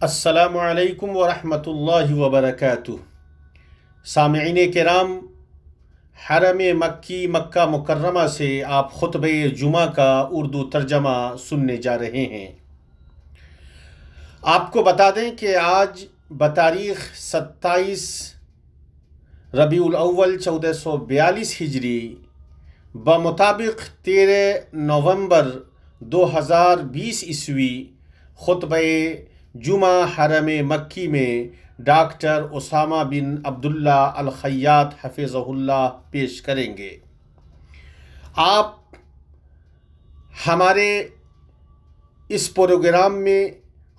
السلام علیکم ورحمۃ اللہ وبرکاتہ۔ سامعین کرام، حرم مکی مکہ مکرمہ سے آپ خطبہ جمعہ کا اردو ترجمہ سننے جا رہے ہیں۔ آپ کو بتا دیں کہ آج بتاریخ 27 ربیع الاول 1442 ہجری بمطابق 13 نومبر 2020 عیسوی خطبہ جمعہ حرم مکی میں ڈاکٹر اسامہ بن عبداللہ الخیاط حفظہ اللہ پیش کریں گے۔ آپ ہمارے اس پروگرام میں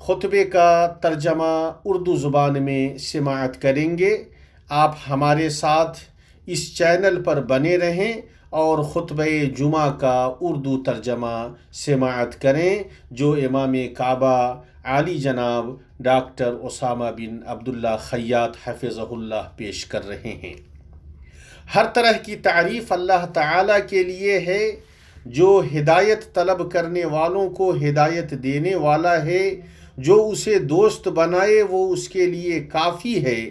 خطبے کا ترجمہ اردو زبان میں سماعت کریں گے۔ آپ ہمارے ساتھ اس چینل پر بنے رہیں اور خطبہ جمعہ کا اردو ترجمہ سماعت کریں جو امام کعبہ عالی جناب ڈاکٹر اسامہ بن عبداللہ خیاط حفظہ اللہ پیش کر رہے ہیں۔ ہر طرح کی تعریف اللہ تعالیٰ کے لیے ہے جو ہدایت طلب کرنے والوں کو ہدایت دینے والا ہے۔ جو اسے دوست بنائے وہ اس کے لیے کافی ہے۔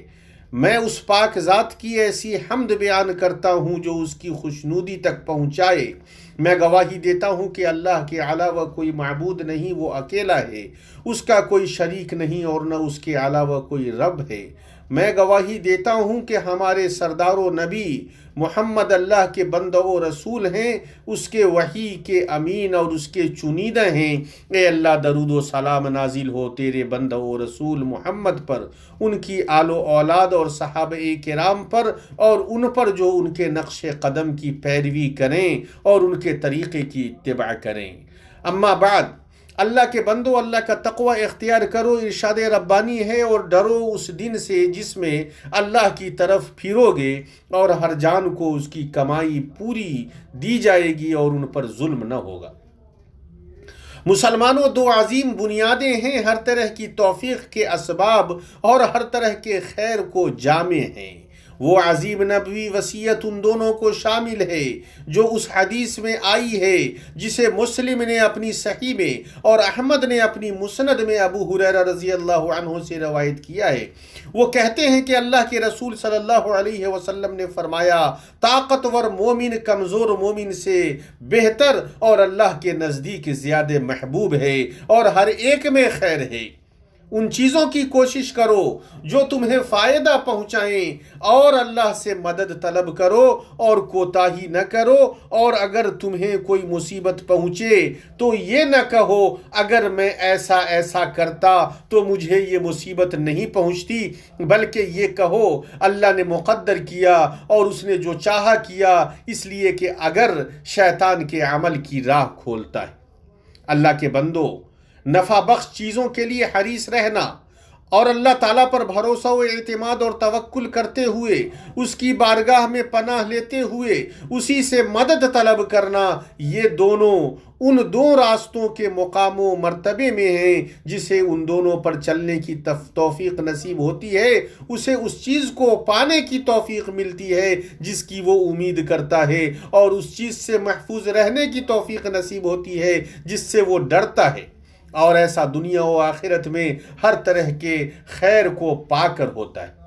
میں اس پاک ذات کی ایسی حمد بیان کرتا ہوں جو اس کی خوشنودی تک پہنچائے۔ میں گواہی دیتا ہوں کہ اللہ کے علاوہ کوئی معبود نہیں، وہ اکیلا ہے، اس کا کوئی شریک نہیں اور نہ اس کے علاوہ کوئی رب ہے۔ میں گواہی دیتا ہوں کہ ہمارے سردار و نبی محمد اللہ کے بندہ و رسول ہیں، اس کے وحی کے امین اور اس کے چنیدہ ہیں۔ اے اللہ، درود و سلام نازل ہو تیرے بندہ و رسول محمد پر، ان کی آل و اولاد اور صحابہ کرام پر، اور ان پر جو ان کے نقش قدم کی پیروی کریں اور ان کے طریقے کی اتباع کریں۔ اما بعد، اللہ کے بندو، اللہ کا تقوی اختیار کرو، ارشاد ربانی ہے، اور ڈرو اس دن سے جس میں اللہ کی طرف پھرو گے اور ہر جان کو اس کی کمائی پوری دی جائے گی اور ان پر ظلم نہ ہوگا۔ مسلمانوں، دو عظیم بنیادیں ہیں، ہر طرح کی توفیق کے اسباب اور ہر طرح کے خیر کو جامع ہیں۔ وہ عظیم نبوی وصیت ان دونوں کو شامل ہے جو اس حدیث میں آئی ہے جسے مسلم نے اپنی صحیح میں اور احمد نے اپنی مسند میں ابو ہریرہ رضی اللہ عنہ سے روایت کیا ہے۔ وہ کہتے ہیں کہ اللہ کے رسول صلی اللہ علیہ وسلم نے فرمایا، طاقتور مومن کمزور مومن سے بہتر اور اللہ کے نزدیک زیادہ محبوب ہے اور ہر ایک میں خیر ہے۔ ان چیزوں کی کوشش کرو جو تمہیں فائدہ پہنچائیں اور اللہ سے مدد طلب کرو اور کوتاہی نہ کرو، اور اگر تمہیں کوئی مصیبت پہنچے تو یہ نہ کہو اگر میں ایسا ایسا کرتا تو مجھے یہ مصیبت نہیں پہنچتی، بلکہ یہ کہو اللہ نے مقدر کیا اور اس نے جو چاہا کیا، اس لیے کہ اگر شیطان کے عمل کی راہ کھولتا ہے۔ اللہ کے بندو، نفع بخش چیزوں کے لیے حریص رہنا اور اللہ تعالیٰ پر بھروسہ و اعتماد اور توکل کرتے ہوئے اس کی بارگاہ میں پناہ لیتے ہوئے اسی سے مدد طلب کرنا، یہ دونوں ان دو راستوں کے مقام و مرتبے میں ہیں جسے ان دونوں پر چلنے کی توفیق نصیب ہوتی ہے، اسے اس چیز کو پانے کی توفیق ملتی ہے جس کی وہ امید کرتا ہے، اور اس چیز سے محفوظ رہنے کی توفیق نصیب ہوتی ہے جس سے وہ ڈرتا ہے، اور ایسا دنیا و آخرت میں ہر طرح کے خیر کو پا کر ہوتا ہے۔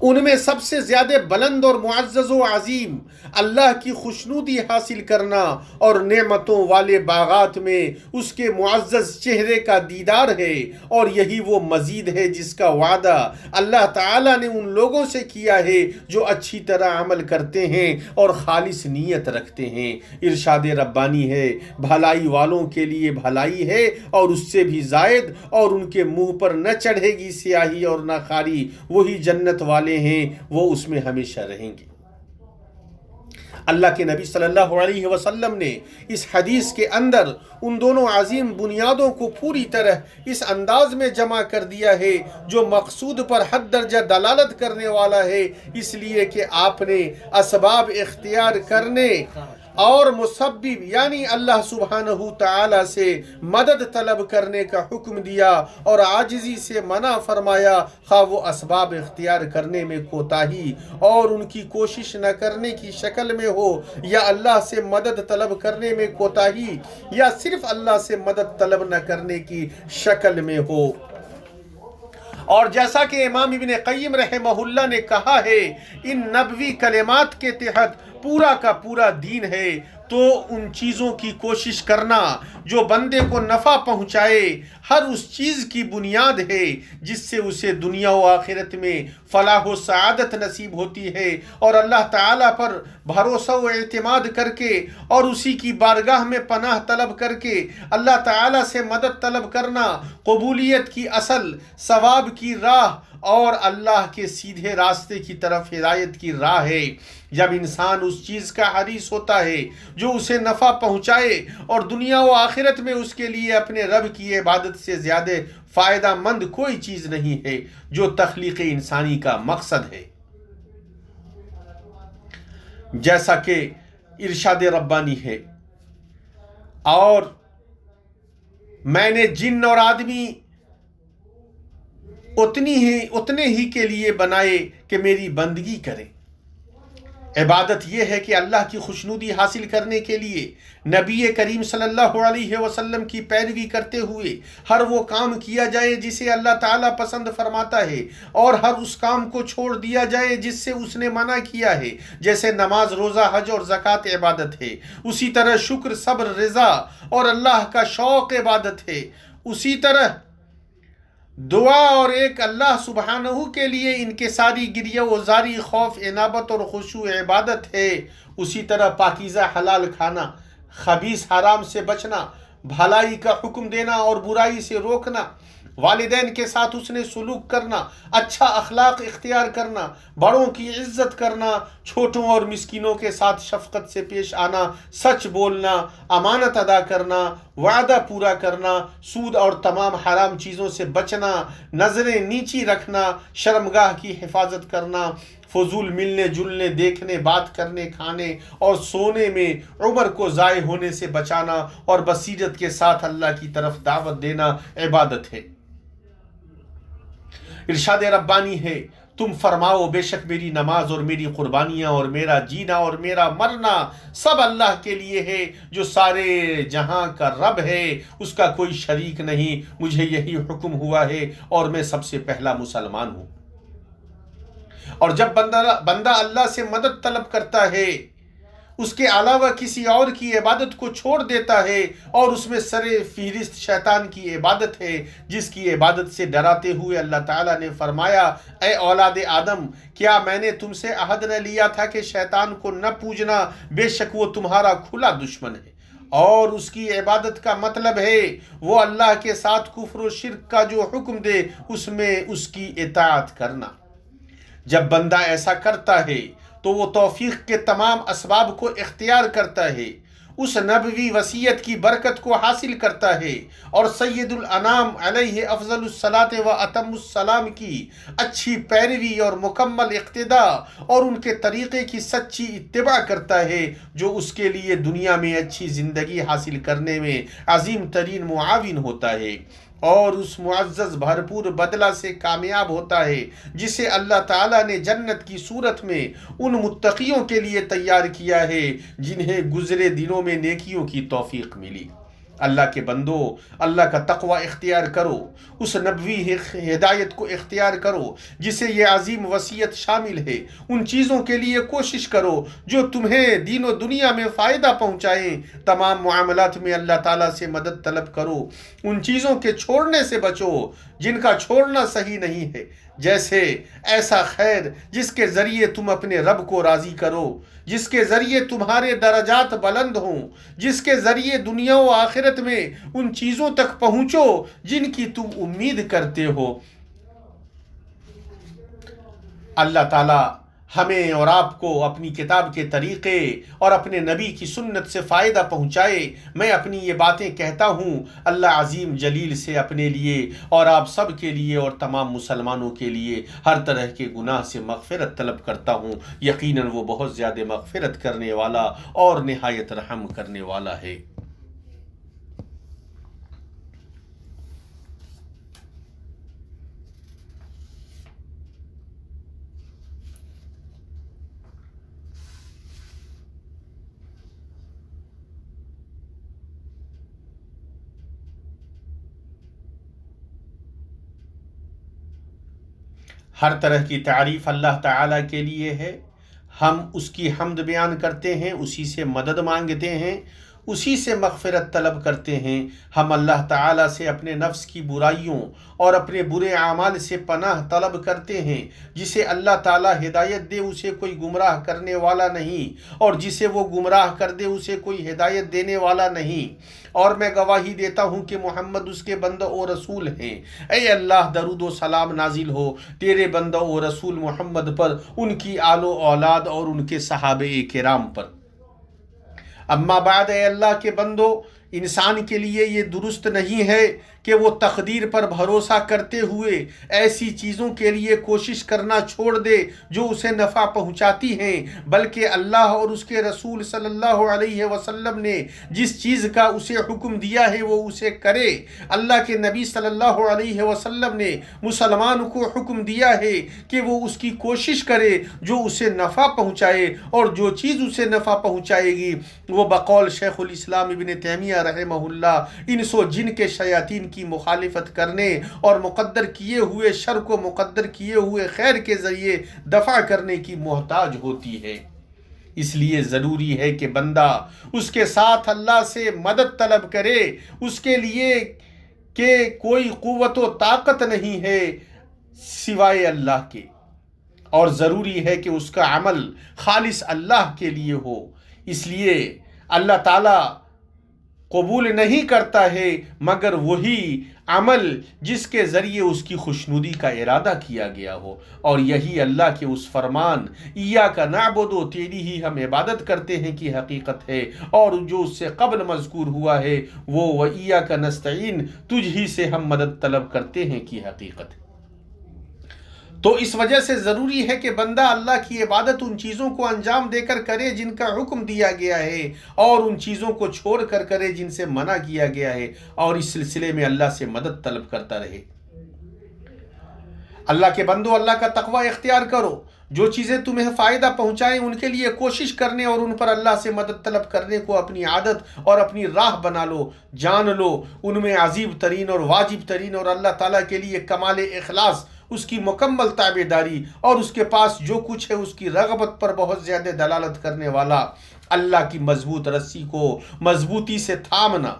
ان میں سب سے زیادہ بلند اور معزز و عظیم اللہ کی خوشنودی حاصل کرنا اور نعمتوں والے باغات میں اس کے معزز چہرے کا دیدار ہے، اور یہی وہ مزید ہے جس کا وعدہ اللہ تعالیٰ نے ان لوگوں سے کیا ہے جو اچھی طرح عمل کرتے ہیں اور خالص نیت رکھتے ہیں۔ ارشاد ربانی ہے، بھلائی والوں کے لیے بھلائی ہے اور اس سے بھی زائد، اور ان کے منہ پر نہ چڑھے گی سیاہی اور نہ خاری، وہی جنت والے ہیں، وہ اس میں ہمیشہ رہیں گے۔ اللہ کے نبی صلی اللہ علیہ وسلم نے اس حدیث کے اندر ان دونوں عظیم بنیادوں کو پوری طرح اس انداز میں جمع کر دیا ہے جو مقصود پر حد درجہ دلالت کرنے والا ہے، اس لیے کہ آپ نے اسباب اختیار کرنے اور مسبب یعنی اللہ سبحانہ تعالی سے مدد طلب کرنے کا حکم دیا اور عاجزی سے منع فرمایا، خواہ وہ اسباب اختیار کرنے میں کوتاہی اور ان کی کوشش نہ کرنے کی شکل میں ہو، یا اللہ سے مدد طلب کرنے میں کوتاہی یا صرف اللہ سے مدد طلب نہ کرنے کی شکل میں ہو۔ اور جیسا کہ امام ابن قیم رحمہ اللہ نے کہا ہے، ان نبوی کلمات کے تحت پورا کا پورا دین ہے، تو ان چیزوں کی کوشش کرنا جو بندے کو نفع پہنچائے، ہر اس چیز کی بنیاد ہے جس سے اسے دنیا و آخرت میں فلاح و سعادت نصیب ہوتی ہے، اور اللہ تعالیٰ پر بھروسہ و اعتماد کر کے اور اسی کی بارگاہ میں پناہ طلب کر کے اللہ تعالیٰ سے مدد طلب کرنا قبولیت کی اصل، ثواب کی راہ اور اللہ کے سیدھے راستے کی طرف ہدایت کی راہ ہے۔ جب انسان اس چیز کا حریص ہوتا ہے جو اسے نفع پہنچائے، اور دنیا و آخرت میں اس کے لیے اپنے رب کی عبادت سے زیادہ فائدہ مند کوئی چیز نہیں ہے، جو تخلیق انسانی کا مقصد ہے۔ جیسا کہ ارشاد ربانی ہے، اور میں نے جن اور آدمی اتنے ہی کے لیے بنائے کہ میری بندگی کریں۔ عبادت یہ ہے کہ اللہ کی خوشنودی حاصل کرنے کے لیے نبی کریم صلی اللہ علیہ وسلم کی پیروی کرتے ہوئے ہر وہ کام کیا جائے جسے اللہ تعالیٰ پسند فرماتا ہے، اور ہر اس کام کو چھوڑ دیا جائے جس سے اس نے منع کیا ہے۔ جیسے نماز، روزہ، حج اور زکوٰۃ عبادت ہے، اسی طرح شکر، صبر، رضا اور اللہ کا شوق عبادت ہے، اسی طرح دعا اور ایک اللہ سبحانہ کے لیے انکساری، گریہ و زاری، خوف، انابت اور خشوع عبادت ہے، اسی طرح پاکیزہ حلال کھانا، خبیث حرام سے بچنا، بھلائی کا حکم دینا اور برائی سے روکنا، والدین کے ساتھ حسن سلوک کرنا، اچھا اخلاق اختیار کرنا، بڑوں کی عزت کرنا، چھوٹوں اور مسکینوں کے ساتھ شفقت سے پیش آنا، سچ بولنا، امانت ادا کرنا، وعدہ پورا کرنا، سود اور تمام حرام چیزوں سے بچنا، نظریں نیچی رکھنا، شرمگاہ کی حفاظت کرنا، فضول ملنے جلنے، دیکھنے، بات کرنے، کھانے اور سونے میں عمر کو ضائع ہونے سے بچانا، اور بصیرت کے ساتھ اللہ کی طرف دعوت دینا عبادت ہے۔ ارشاد ربانی ہے، تم فرماؤ بے شک میری نماز اور میری قربانیاں اور میرا جینا اور میرا مرنا سب اللہ کے لیے ہے، جو سارے جہاں کا رب ہے، اس کا کوئی شریک نہیں، مجھے یہی حکم ہوا ہے اور میں سب سے پہلا مسلمان ہوں۔ اور جب بندہ اللہ سے مدد طلب کرتا ہے، اس کے علاوہ کسی اور کی عبادت کو چھوڑ دیتا ہے، اور اس میں سر فہرست شیطان کی عبادت ہے، جس کی عبادت سے ڈراتے ہوئے اللہ تعالیٰ نے فرمایا، اے اولاد آدم، کیا میں نے تم سے عہد نہ لیا تھا کہ شیطان کو نہ پوجنا، بے شک وہ تمہارا کھلا دشمن ہے۔ اور اس کی عبادت کا مطلب ہے وہ اللہ کے ساتھ کفر و شرک کا جو حکم دے اس میں اس کی اطاعت کرنا۔ جب بندہ ایسا کرتا ہے تو وہ توفیق کے تمام اسباب کو اختیار کرتا ہے، اس نبوی وصیت کی برکت کو حاصل کرتا ہے، اور سید الانام علیہ افضل الصلاۃ و اتم السلام کی اچھی پیروی اور مکمل اقتداء اور ان کے طریقے کی سچی اتباع کرتا ہے، جو اس کے لیے دنیا میں اچھی زندگی حاصل کرنے میں عظیم ترین معاون ہوتا ہے، اور اس معزز بھرپور بدلہ سے کامیاب ہوتا ہے جسے اللہ تعالیٰ نے جنت کی صورت میں ان متقیوں کے لیے تیار کیا ہے جنہیں گزرے دنوں میں نیکیوں کی توفیق ملی۔ اللہ کے بندو، اللہ کا تقوی اختیار کرو، اس نبوی ہدایت کو اختیار کرو جسے یہ عظیم وصیت شامل ہے، ان چیزوں کے لیے کوشش کرو جو تمہیں دین و دنیا میں فائدہ پہنچائیں، تمام معاملات میں اللہ تعالیٰ سے مدد طلب کرو، ان چیزوں کے چھوڑنے سے بچو جن کا چھوڑنا صحیح نہیں ہے، جیسے ایسا خیر جس کے ذریعے تم اپنے رب کو راضی کرو، جس کے ذریعے تمہارے درجات بلند ہوں، جس کے ذریعے دنیا و آخرت میں ان چیزوں تک پہنچو جن کی تم امید کرتے ہو۔ اللہ تعالیٰ ہمیں اور آپ کو اپنی کتاب کے طریقے اور اپنے نبی کی سنت سے فائدہ پہنچائے۔ میں اپنی یہ باتیں کہتا ہوں اللہ عظیم جلیل سے اپنے لیے اور آپ سب کے لیے اور تمام مسلمانوں کے لیے ہر طرح کے گناہ سے مغفرت طلب کرتا ہوں، یقیناً وہ بہت زیادہ مغفرت کرنے والا اور نہایت رحم کرنے والا ہے۔ ہر طرح کی تعریف اللہ تعالیٰ کے لیے ہے، ہم اس کی حمد بیان کرتے ہیں، اسی سے مدد مانگتے ہیں، اسی سے مغفرت طلب کرتے ہیں۔ ہم اللہ تعالیٰ سے اپنے نفس کی برائیوں اور اپنے برے اعمال سے پناہ طلب کرتے ہیں۔ جسے اللہ تعالیٰ ہدایت دے اسے کوئی گمراہ کرنے والا نہیں، اور جسے وہ گمراہ کر دے اسے کوئی ہدایت دینے والا نہیں۔ اور میں گواہی دیتا ہوں کہ محمد اس کے بندہ و رسول ہیں۔ اے اللہ، درود و سلام نازل ہو تیرے بندہ و رسول محمد پر، ان کی آل و اولاد اور ان کے صحابہ کرام پر۔ اما بعد، اے اللہ کے بندو، انسان کے لیے یہ درست نہیں ہے کہ وہ تقدیر پر بھروسہ کرتے ہوئے ایسی چیزوں کے لیے کوشش کرنا چھوڑ دے جو اسے نفع پہنچاتی ہیں، بلکہ اللہ اور اس کے رسول صلی اللہ علیہ وسلم نے جس چیز کا اسے حکم دیا ہے وہ اسے کرے۔ اللہ کے نبی صلی اللہ علیہ وسلم نے مسلمان کو حکم دیا ہے کہ وہ اس کی کوشش کرے جو اسے نفع پہنچائے، اور جو چیز اسے نفع پہنچائے گی وہ بقول شیخ الاسلام ابن تیمیہ رحمہ اللہ انس و جن کے شیاطین کی مخالفت کرنے اور مقدر کیے ہوئے شر کو مقدر کیے ہوئے خیر کے ذریعے دفع کرنے کی محتاج ہوتی ہے۔ اس لیے ضروری ہے کہ بندہ اس کے ساتھ اللہ سے مدد طلب کرے، اس کے لیے کہ کوئی قوت و طاقت نہیں ہے سوائے اللہ کے، اور ضروری ہے کہ اس کا عمل خالص اللہ کے لیے ہو۔ اس لیے اللہ تعالیٰ قبول نہیں کرتا ہے مگر وہی عمل جس کے ذریعے اس کی خوشنودی کا ارادہ کیا گیا ہو، اور یہی اللہ کے اس فرمان ایاک نعبد، تیری ہی ہم عبادت کرتے ہیں کی حقیقت ہے، اور جو اس سے قبل مذکور ہوا ہے وہ وایاک نستعین، تجھ ہی سے ہم مدد طلب کرتے ہیں کی حقیقت ہے۔ تو اس وجہ سے ضروری ہے کہ بندہ اللہ کی عبادت ان چیزوں کو انجام دے کر کرے جن کا حکم دیا گیا ہے، اور ان چیزوں کو چھوڑ کر کرے جن سے منع کیا گیا ہے، اور اس سلسلے میں اللہ سے مدد طلب کرتا رہے۔ اللہ کے بندو، اللہ کا تقوی اختیار کرو، جو چیزیں تمہیں فائدہ پہنچائیں ان کے لیے کوشش کرنے اور ان پر اللہ سے مدد طلب کرنے کو اپنی عادت اور اپنی راہ بنا لو۔ جان لو ان میں عظیم ترین اور واجب ترین اور اللہ تعالیٰ کے لیے کمال اخلاص، اس کی مکمل تابعداری، اور اس کے پاس جو کچھ ہے اس کی رغبت پر بہت زیادہ دلالت کرنے والا اللہ کی مضبوط رسی کو مضبوطی سے تھامنا،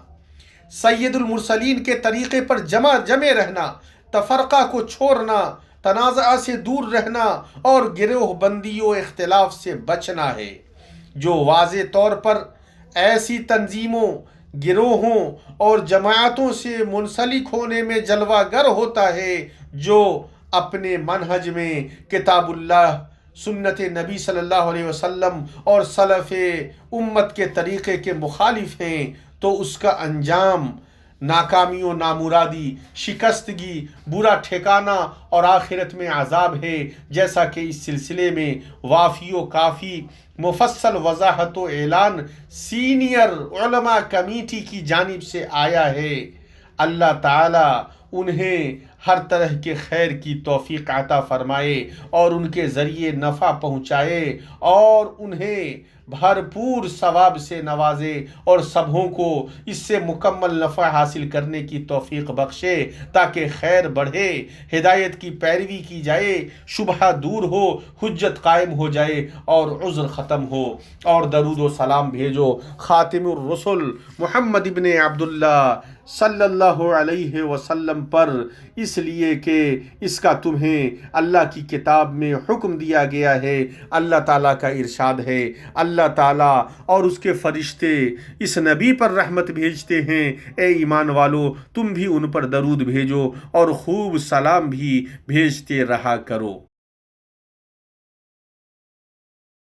سید المرسلین کے طریقے پر جمے رہنا، تفرقہ کو چھوڑنا، تنازع سے دور رہنا، اور گروہ بندی و اختلاف سے بچنا ہے۔ جو واضح طور پر ایسی تنظیموں، گروہوں اور جماعتوں سے منسلک ہونے میں جلوہ گر ہوتا ہے، جو اپنے منہج میں کتاب اللہ، سنت نبی صلی اللہ علیہ وسلم اور سلف امت کے طریقے کے مخالف ہیں، تو اس کا انجام ناکامی و نامرادی، شکستگی، برا ٹھکانہ اور آخرت میں عذاب ہے، جیسا کہ اس سلسلے میں وافی و کافی مفصل وضاحت و اعلان سینئر علماء کمیٹی کی جانب سے آیا ہے۔ اللہ تعالیٰ انہیں ہر طرح کے خیر کی توفیق عطا فرمائے اور ان کے ذریعے نفع پہنچائے، اور انہیں بھرپور ثواب سے نوازے، اور سبھوں کو اس سے مکمل نفع حاصل کرنے کی توفیق بخشے، تاکہ خیر بڑھے، ہدایت کی پیروی کی جائے، شبہہ دور ہو، حجت قائم ہو جائے اور عذر ختم ہو۔ اور درود و سلام بھیجو خاتم الرسل محمد ابن عبداللہ صلی اللہ علیہ وسلم پر، اس لیے کہ اس کا تمہیں اللہ کی کتاب میں حکم دیا گیا ہے۔ اللہ تعالیٰ کا ارشاد ہے، اللہ تعالیٰ اور اس کے فرشتے اس نبی پر رحمت بھیجتے ہیں، اے ایمان والو تم بھی ان پر درود بھیجو اور خوب سلام بھی بھیجتے رہا کرو۔